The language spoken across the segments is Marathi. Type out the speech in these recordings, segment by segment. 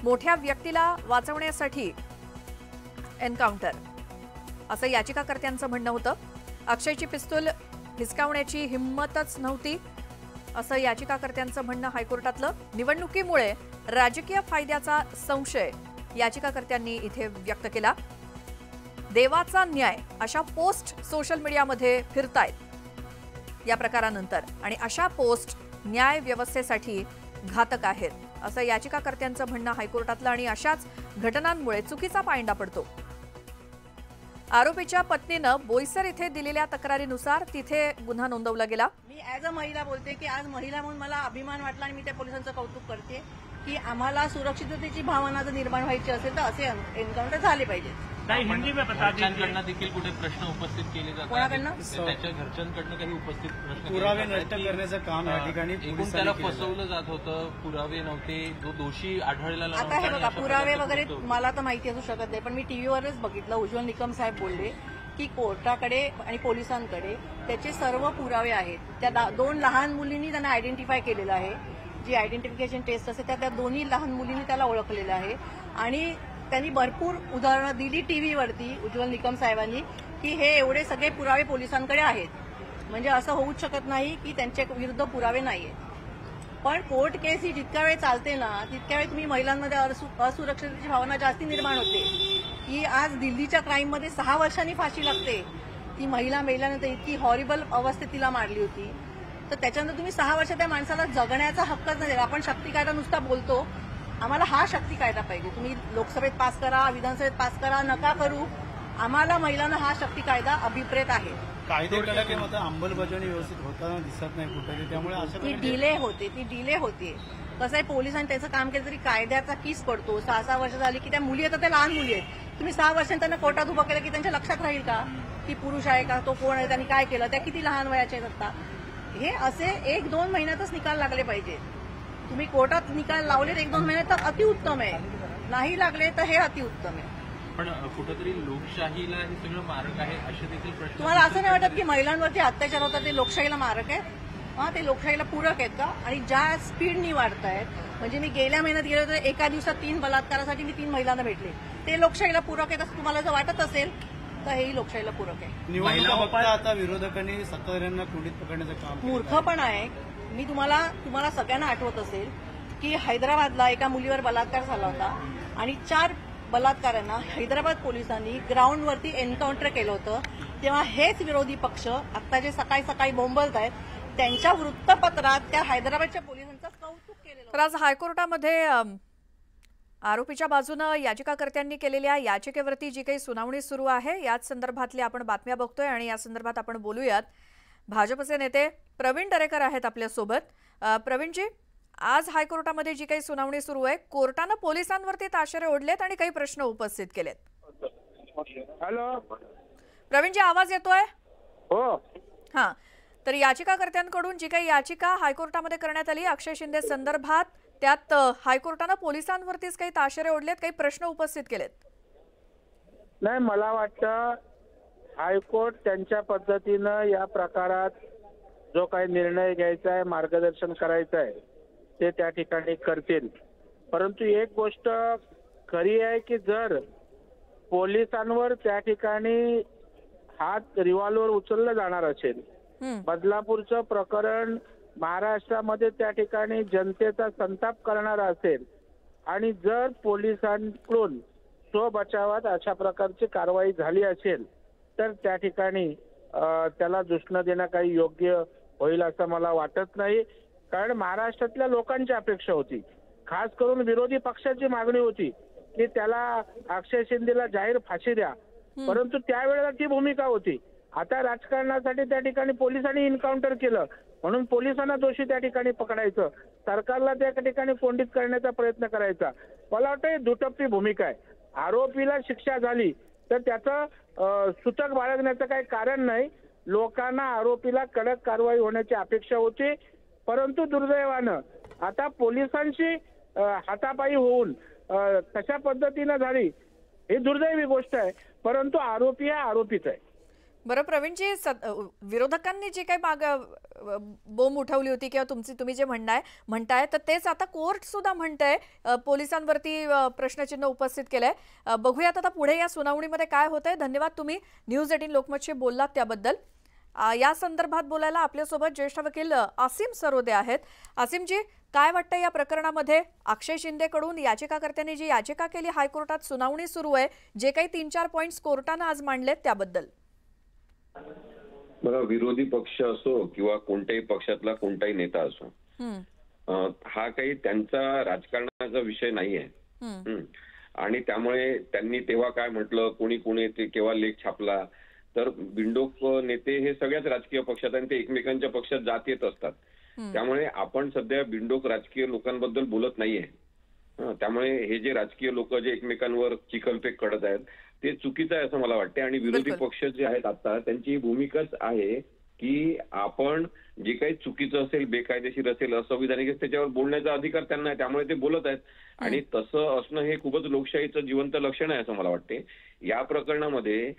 मोठ्या व्यक्तीला वाचवण्यासाठी एन्काउंटर, असं याचिकाकर्त्यांचं म्हणणं होतं। अक्षयची पिस्तूल हिसकावण्याची हिंमतच नव्हती, असं याचिकाकर्त्यांचं म्हणणं हायकोर्टातलं। निवडणुकीमुळे राजकीय फायद्याचा संशय याचिकाकर्त्यांनी इथे व्यक्त केला। देवाचा न्याय अशा पोस्ट सोशल मीडियामध्ये फिरतायत या प्रकारानंतर, आणि अशा पोस्ट न्याय व्यवस्थेसाठी घातक आहेत, असं याचिकाकर्त्यांचं म्हणणं हायकोर्टातलं। आणि अशाच घटनांमुळे चुकीचा पायंडा पडतो। आरोपीच्या पत्नीनं बोईसर इथे दिलेल्या तक्रारीनुसार तिथे गुन्हा नोंदवला गेला। मी ॲज अ महिला बोलते की आज महिला म्हणून मला अभिमान वाटला आणि मी त्या पोलिसांचं कौतुक करते की आम्हाला सुरक्षिततेची भावना जर निर्माण व्हायची असेल तर असे एन्काउंटर झाले पाहिजे। घरच्यांकडनं देखील कुठे प्रश्न उपस्थित केले जातात, त्याच्या घरच्यांकडनं काही उपस्थित प्रश्न, पुरावे नष्ट करण्याचं काम या ठिकाणी एकूण त्याला फसवलं जात होतं, पुरावे नव्हते, जो दोषी आढळलेला आता हे बघा, पुरावे वगैरे मला तर माहिती असू शकत नाही, पण मी टीव्हीवरच बघितलं, उज्ज्वल निकम साहेब बोलले की कोर्टाकडे आणि पोलिसांकडे त्याचे सर्व पुरावे आहेत। त्या दोन लहान मुलींनी त्यांना आयडेंटिफाय केलेलं आहे, जी आयडेंटिफिकेशन टेस्ट असते त्या दोन्ही लहान मुलींनी त्याला ओळखलेलं आहे। आणि त्यांनी भरपूर उदाहरणं दिली टीव्हीवरती उज्ज्वल निकम साहेबांनी की हे एवढे सगळे पुरावे पोलिसांकडे आहेत, म्हणजे असं होऊच शकत नाही की त्यांच्या विरुद्ध पुरावे नाहीये। पण कोर्ट केस ही जितक्या वेळ चालते ना तितक्या वेळ तुम्ही महिलांमध्ये असुरक्षिततेची भावना जास्ती निर्माण होते की आज दिल्लीच्या क्राईममध्ये 6 वर्षांनी फाशी लागते। ती महिला मेल्यानंतर इतकी हॉरिबल अवस्थेत तिला मारली होती, तर त्याच्यानंतर तुम्ही 6 वर्ष त्या माणसाला जगण्याचा हक्कच नाही दिला। आपण शक्ती कायदा नुसता बोलतो, आम्हाला हा शक्ती कायदा पाहिजे। तुम्ही लोकसभेत पास करा, विधानसभेत पास करा, नका करू, आम्हाला महिलांना हा शक्ती कायदा अभिप्रेत आहे। कायदे कडक आहे, मात्र अंमलबजावणी व्यवस्थित होताना दिसत नाही कुठे, त्यामुळे असं ती डिले होते। कसं आहे, पोलिसांनी त्याचं काम केलं तरी कायद्याचा कीस पडतो। 6 वर्ष झाली की त्या मुली आहेत, त्या लहान मुली आहेत, तुम्ही 6 वर्षांनी त्यांना कोर्टात उभं केलं की त्यांच्या लक्षात राहील का ती पुरुष आहे का, तो कोण आहे, त्यांनी काय केलं, त्या किती लहान वयाचे आहेत आता। हे असे 1-2 महिन्यातच निकाल लागले पाहिजे। तुम्ही कोर्टात निकाल लावले 1-2 महिन्यात तर अतिउत्तम आहे, नाही लागले तर हे अतिउत्तम आहे। पण कुठेतरी लोकशाहीला हे सगळं मारक आहे असे देखील प्रश्न। तुम्हाला असं नाही वाटत की महिलांवरती अत्याचार होतात ते लोकशाहीला मारक आहेत? ते लोकशाहीला पूरक आहेत का? आणि ज्या स्पीडनी वाढतायत, म्हणजे मी गेल्या महिन्यात गेलो तर एका दिवसात 3 बलात्कारासाठी मी 3 महिलांना भेटले, ते लोकशाहीला पूरक आहेत असं तुम्हाला जर वाटत असेल तर हेही लोकशाहीला पूरक आहे। निवडणुका बघता आता विरोधकांनी सत्ताधाऱ्यांना कुंडीत पकडण्याचं काम मूर्ख पण आहे। मी तुम्हाला सगळ्यांना आठवत असेल की हैदराबादला एका मुलीवर बलात्कार झाला होता आणि 4 बलात्कारांना हैदराबाद पोलिसांनी ग्राउंडवरती एन्काउंटर केलं होतं। तेव्हा हेच विरोधी पक्ष आता जे सकाळी सकाळी बोंबलत आहेत त्यांच्या वृत्तपत्रात त्या हैदराबादच्या पोलिसांचं कौतुक केलेलं। तर आज हायकोर्टामध्ये आरोपीच्या बाजूनं याचिकाकर्त्यांनी केलेल्या याचिकेवरती जी काही सुनावणी सुरू आहे याच संदर्भातल्या आपण बातम्या बघतोय आणि या संदर्भात आपण बोलूयात। भाजपचे नेते प्रवीण दरेकर आहेत आपल्यासोबत। प्रवीणजी, आज हायकोर्टामध्ये जी काही सुनावणी सुरू आहे, कोर्टानं पोलिसांवरती ताशेरे ओढलेत आणि काही प्रश्न उपस्थित केलेत। हॅलो प्रवीणजी, आवाज येतोय? हो। हां, तर याचिकाकर्त्यांकडून जी काही याचिका हायकोर्टामध्ये करण्यात आली अक्षय शिंदे संदर्भात, त्यात हायकोर्टानं पोलिसांवरतीच काही ताशेरे ओढलेत, काही प्रश्न उपस्थित केलेत। नाही, मला वाटतं हायकोर्ट त्यांच्या पद्धतीनं या प्रकारात जो काही निर्णय घ्यायचा आहे, मार्गदर्शन करायचं आहे ते त्या ठिकाणी करतील। परंतु एक गोष्ट खरी आहे की जर पोलिसांवर त्या ठिकाणी हात रिव्हॉल्वर उचललं जाणार असेल, बदलापूरचं प्रकरण महाराष्ट्रामध्ये त्या ठिकाणी जनतेचा संताप करणारा असेल आणि जर पोलिसांकडून स्वबचावात अशा प्रकारची कारवाई झाली असेल तर त्या ठिकाणी त्याला दूषण देणं काही योग्य होईल असं मला वाटत नाही। कारण महाराष्ट्रातल्या लोकांची अपेक्षा होती, खास करून विरोधी पक्षाची मागणी होती की त्याला अक्षय शिंदेला जाहीर फाशी द्या, परंतु त्यावेळेला ती भूमिका होती। आता राजकारणासाठी त्या ठिकाणी पोलिसांनी एन्काउंटर केलं म्हणून पोलिसांना दोषी त्या ठिकाणी पकडायचं, सरकारला त्या ठिकाणी कोंडीत करण्याचा प्रयत्न करायचा, मला वाटतं दुटप्पी भूमिका आहे। आरोपीला शिक्षा झाली तर त्याचं सूतक बाळगण्याचं काही कारण नाही। लोकांना आरोपीला कडक कारवाई होण्याची अपेक्षा होती, परंतु दुर्दैवानं आता पोलिसांची हातापायी होऊन कशा पद्धतीनं झाली ही दुर्दैवी गोष्ट आहे, परंतु आरोपी हा आरोपीच आहे। बरं प्रवीणजी, विरोधकांनी जी काही बोंब उठवली होती किंवा तुम्ही जे म्हणताय तर तेच आता कोर्ट सुद्धा म्हणतंय, पोलिसांवरती प्रश्नचिन्ह उपस्थित केलंय. बघूयात आता पुढे या सुनावणीमध्ये काय होतंय. धन्यवाद, तुम्ही न्यूज 18 लोकमतशी बोललात त्याबद्दल. या संदर्भात बोलायला आपल्यासोबत ज्येष्ठ वकील आसिम सरोदे आहेत. आसिमजी, काय वाटतं या प्रकरणामध्ये? अक्षय शिंदेकडून याचिकाकर्त्यांनी जी याचिका केली, हायकोर्टात सुनावणी सुरू आहे, जे काही 3-4 पॉइंट्स कोर्टानं आज मांडलेत त्याबद्दल. बघा, विरोधी पक्ष असो किंवा कोणत्याही पक्षातला कोणताही नेता असो, हा काही त्यांचा राजकारणाचा विषय नाहीये. आणि त्यामुळे त्यांनी तेव्हा काय म्हटलं, कोणी ते केव्हा लेख छापला, तर बिंडोक नेते हे सगळ्याच राजकीय पक्षात आणि ते एकमेकांच्या पक्षात जात येत असतात. त्यामुळे आपण सध्या बिंडोक राजकीय लोकांबद्दल बोलत नाहीये. त्यामुळे हे जे राजकीय लोक जे एकमेकांवर चिखलफेक करत आहेत ते चुकीचं आहे असं मला वाटते. आणि विरोधी पक्ष जे आहेत आता, त्यांची ही भूमिकाच आहे की आपण जे काही चुकीचं असेल, बेकायदेशीर असेल, असंविधानिक, त्याच्यावर बोलण्याचा अधिकार त्यांना आहे. त्यामुळे ते बोलत आहेत. आणि तसं असणं हे खूपच लोकशाहीचं जिवंत लक्षण आहे असं मला वाटते. या प्रकरणामध्ये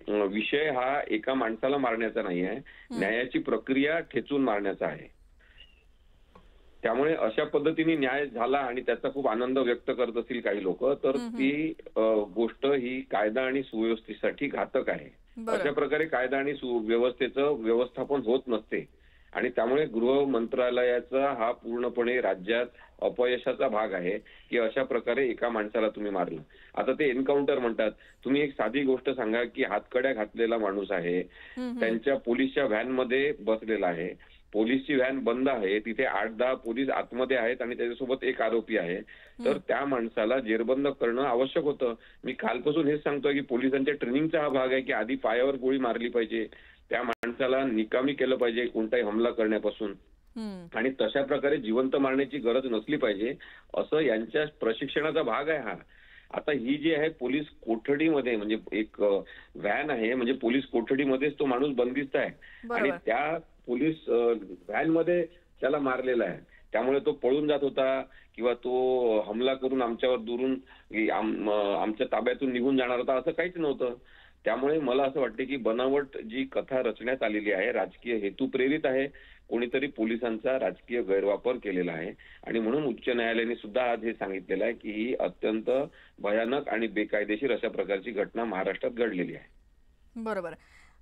विषय हा एका माणसाला मारण्याचा नाही आहे, न्यायाची प्रक्रिया ठेचून मारण्याचा आहे. त्यामुळे अशा पद्धतीने न्याय झाला आणि त्याचा खूप आनंद व्यक्त करत असतील काही लोक, तर ती गोष्ट ही कायदा आणि सुव्यवस्थेसाठी घातक आहे. अशा प्रकारे कायदा आणि सुव्यवस्थेचं व्यवस्थापन होत नसते. आणि त्यामुळे गृह मंत्रालयाचा हा पूर्णपणे राज्यात अपयशाचा भाग आहे की अशा प्रकारे एका माणसाला तुम्ही मारलं. आता ते एन्काउंटर म्हणतात. तुम्ही एक साधी गोष्ट सांगा की हातकड्या घातलेला माणूस आहे, त्यांच्या पोलीसच्या व्हॅनमध्ये बसलेला आहे, पोलीसची व्हॅन बंद आहे, तिथे 8-10 पोलीस आतमध्ये आहेत आणि त्याच्यासोबत एक आरोपी आहे, तर त्या माणसाला जेरबंद करणं आवश्यक होतं. मी कालपासून हेच सांगतोय की पोलिसांच्या ट्रेनिंगचा हा भाग आहे की आधी पायावर गोळी मारली पाहिजे, त्या माणसाला निकामी केलं पाहिजे कोणताही हमला करण्यापासून, आणि तशा प्रकारे जिवंत मारण्याची गरज नसली पाहिजे, असं यांच्या प्रशिक्षणाचा भाग आहे हा. आता ही जी आहे पोलीस कोठडीमध्ये, म्हणजे एक व्हॅन आहे, म्हणजे पोलीस कोठडीमध्येच तो माणूस बंदिस्त आहे आणि त्या पोलीस व्हॅनमध्ये त्याला मारलेला आहे. त्यामुळे तो पळून जात होता किंवा तो हमला करून आमच्यावर दुरून आमच्या ताब्यातून निघून जाणार होता असं काहीच नव्हतं. त्यामुळे मला असं वाटतं की बनावट जी कथा रचण्यात आलेली आहे राजकीय हेतू प्रेरित आहे. कोणीतरी पोलिसांचा राजकीय गैरवापर केलेला आहे आणि म्हणून उच्च न्यायालयाने सुद्धा आज हे सांगितलेलं आहे की ही अत्यंत भयानक आणि बेकायदेशीर अशा प्रकारची घटना महाराष्ट्रात घडलेली आहे. बरोबर.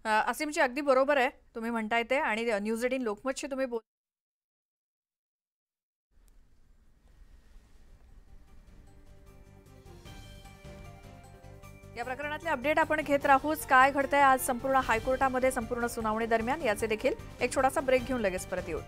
आसिमजी, अगदी बरोबर आहे तुम्ही म्हणताय ते. आणि न्यूज 18 लोकमतशी तुम्ही या प्रकरणातले अपडेट आपण घेत राहू. काय घडतंय आज संपूर्ण हायकोर्टामध्ये संपूर्ण सुनावणी दरम्यान याचे देखील एक छोटासा ब्रेक घेऊन लगेच परत येऊ.